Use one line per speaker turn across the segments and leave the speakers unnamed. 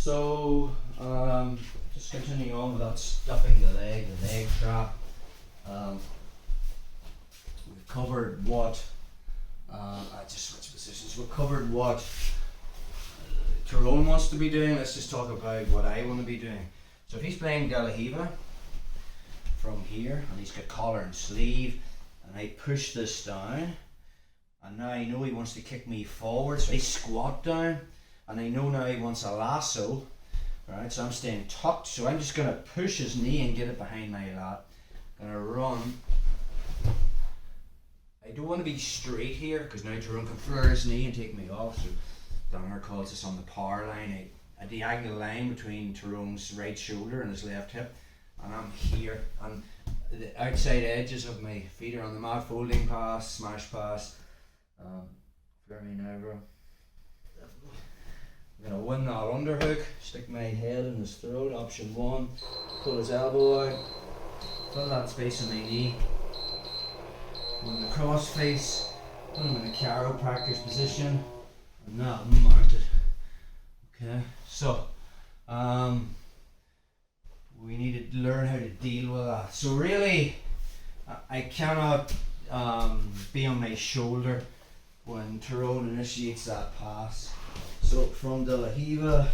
So, just continuing on without stuffing the leg trap. We've covered what, I just switched positions. We've covered what Tyrone wants to be doing. Let's just talk about what I want to be doing. So if he's playing De La Riva from here, and he's got collar and sleeve, and I push this down, and now I know he wants to kick me forward, so I squat down, and I know now he wants a lasso, right? So I'm staying tucked, so I'm just going to push his knee and get it behind my lat. I'm going to run. I don't want to be straight here, because now Tyrone can flare his knee and take me off, so Dungannon calls this on the power line, a diagonal line between Tyrone's right shoulder and his left hip, and I'm here, and the outside edges of my feet are on the mat, folding pass, smash pass. Flare me now, bro. I'm going to win that underhook, stick my head in his throat, option one, pull his elbow out, fill that space in my knee, win the cross face, put him in a chiropractor's position, and now I'm mounted. Okay, so we need to learn how to deal with that. So really, I cannot be on my shoulder when Tyrone initiates that pass. So from De La Riva,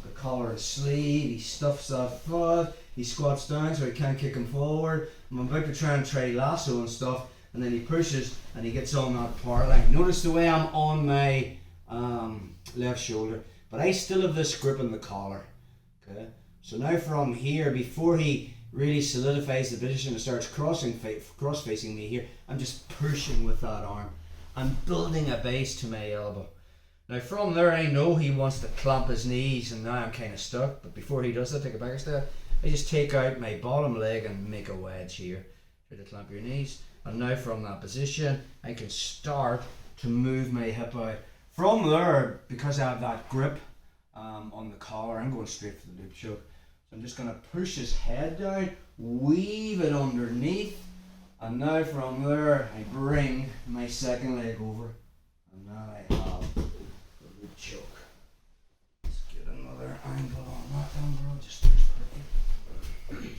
the collar and sleeve, he stuffs that foot, he squats down so I can't kick him forward. I'm about to try lasso and stuff, and then he pushes and he gets on that power line. Notice the way I'm on my left shoulder, but I still have this grip in the collar. Okay, so now from here, before he really solidifies the position and starts cross facing me here, I'm just pushing with that arm. I'm building a base to my elbow. Now from there, I know he wants to clamp his knees, and now I'm kind of stuck, but before he does that, take a back step, I just take out my bottom leg and make a wedge here. Try to clamp your knees, and now from that position, I can start to move my hip out. From there, because I have that grip on the collar, I'm going straight for the loop choke. So I'm just going to push his head down, weave it underneath, and now from there, I bring my second leg over, and now I have the loop choke. Let's get another angle on that one, bro, just perfect.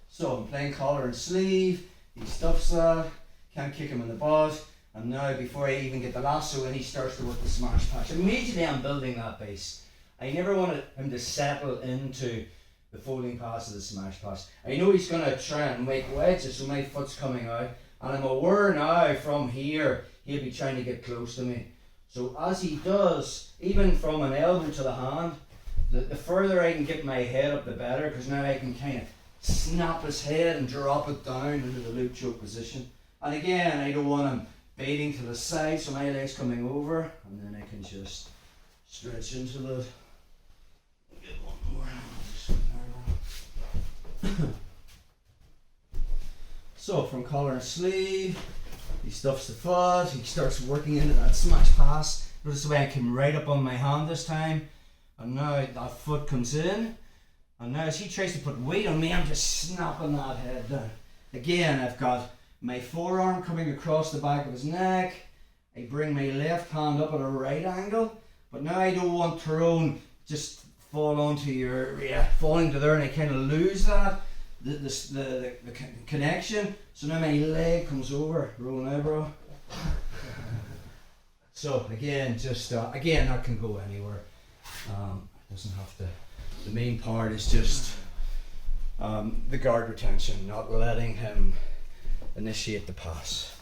So I'm playing collar and sleeve, he stuffs that, can't kick him in the butt, and now before I even get the lasso in, he starts to work the smash pass. Immediately I'm building that base. I never wanted him to settle into the folding pass or the smash pass. I know he's going to try and make wedges, so my foot's coming out, and I'm aware now from here he'll be trying to get close to me. So as he does, even from an elbow to the hand, the further I can get my head up, the better, because now I can kind of snap his head and drop it down into the loop choke position. And again, I don't want him baiting to the side, so my leg's coming over, and then I can just stretch into the. Get one more. So from collar and sleeve, he stuffs the foot, he starts working into that smash pass. Notice the way I came right up on my hand this time, and now that foot comes in, and now as he tries to put weight on me, I'm just snapping that head down. Again, I've got my forearm coming across the back of his neck. I bring my left hand up at a right angle, but now I don't want Tyrone just falling to there, and I kind of lose that the connection. So now my leg comes over. Roll now, bro. So again, just again, that can go anywhere. Doesn't have to. The main part is just the guard retention, not letting him initiate the pass.